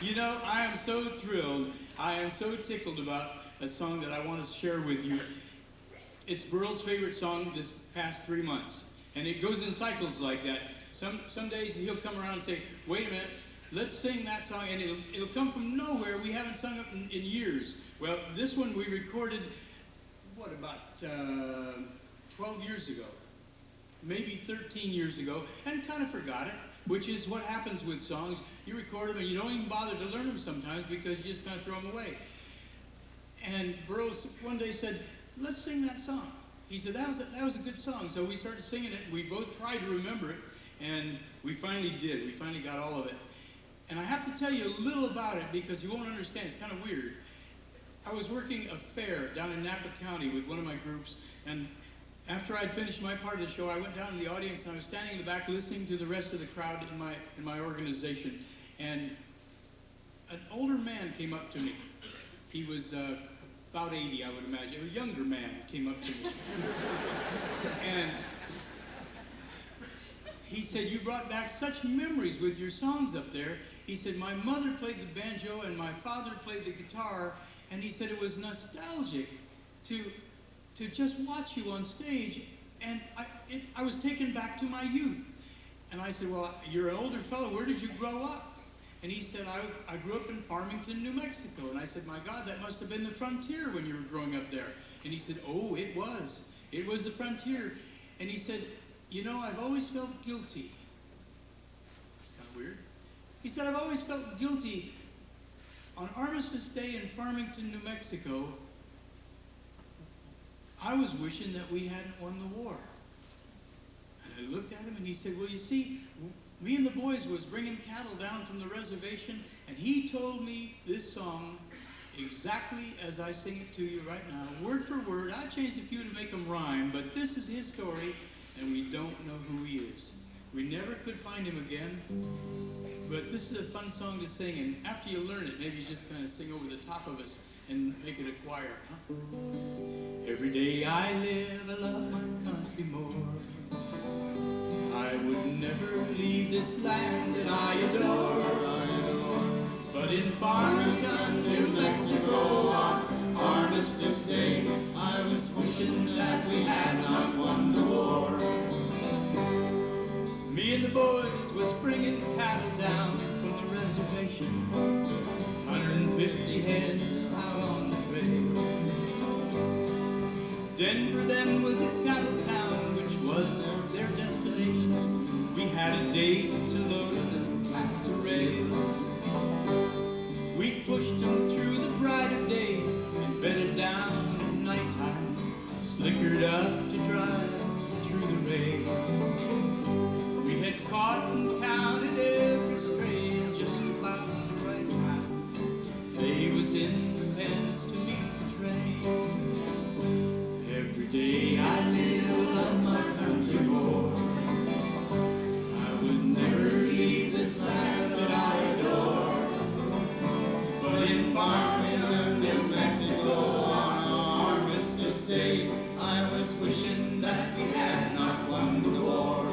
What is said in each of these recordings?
You know, I am so thrilled. I am so tickled about a song that I want to share with you. It's Burl's favorite song this past 3 months. And it goes in cycles like that. Some days he'll come around and say, wait a minute, let's sing that song. And it'll come from nowhere. We haven't sung it in years. Well, this one we recorded, what, about 12 years ago. Maybe 13 years ago, and kind of forgot it, which is what happens with songs. You record them and you don't even bother to learn them sometimes because you just kind of throw them away. And Burl one day said, let's sing that song. He said, that was a good song. So we started singing it. We both tried to remember it, and we finally did. We finally got all of it. And I have to tell you a little about it because you won't understand. It's kind of weird. I was working a fair down in Napa County with one of my groups, and after I'd finished my part of the show, I went down to the audience and I was standing in the back listening to the rest of the crowd in my organization. And an older man came up to me. He was about 80, I would imagine. A younger man came up to me. And he said, you brought back such memories with your songs up there. He said, my mother played the banjo and my father played the guitar. And he said it was nostalgic to just watch you on stage, and I was taken back to my youth. And I said, well, you're an older fellow, where did you grow up? And he said, I grew up in Farmington, New Mexico. And I said, my God, that must have been the frontier when you were growing up there. And he said, oh, it was. It was the frontier. And he said, you know, I've always felt guilty. That's kind of weird. He said, I've always felt guilty. On Armistice Day in Farmington, New Mexico, I was wishing that we hadn't won the war. And I looked at him and he said, well, you see, me and the boys was bringing cattle down from the reservation, and he told me this song exactly as I sing it to you right now, word for word. I changed a few to make them rhyme, but this is his story, and we don't know who he is. We never could find him again, but this is a fun song to sing, and after you learn it, maybe you just kind of sing over the top of us and make it a choir, huh? Every day I live, I love my country more. I would never leave this land that I adore. But in Farmington, New Mexico, on Armistice Day, I was wishing that we had not won the war. Me and the boys was bringing cattle down from the reservation, 150 head out on the trail. Denver then was a cattle town, which was their destination. We had a date to load them back to rail. We pushed them through the bright of day and bedded down at nighttime, slickered up to drive through the rain. We had caught and counted every stray and just about the right time. They was in the pens to meet the train. Every day I live, I love my country more. I would never leave this land that I adore. But in Farmington, New Mexico, on Armistice Day, I was wishing that we had not won the war.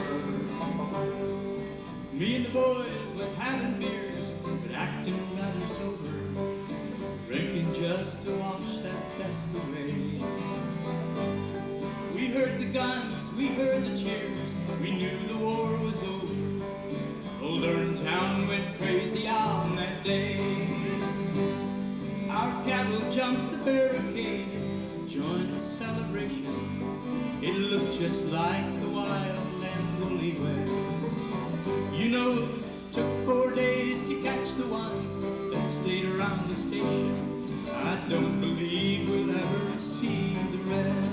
Me and the boys was having beers, but acting rather sober, drinking just to wash that dust away. We heard the guns, we heard the cheers, we knew the war was over. Old Durham town went crazy on that day. Our cattle jumped the barricade, joined the celebration. It looked just like the wild and woolly west. You know, it took 4 days to catch the ones that stayed around the station. I don't believe we'll ever see the rest.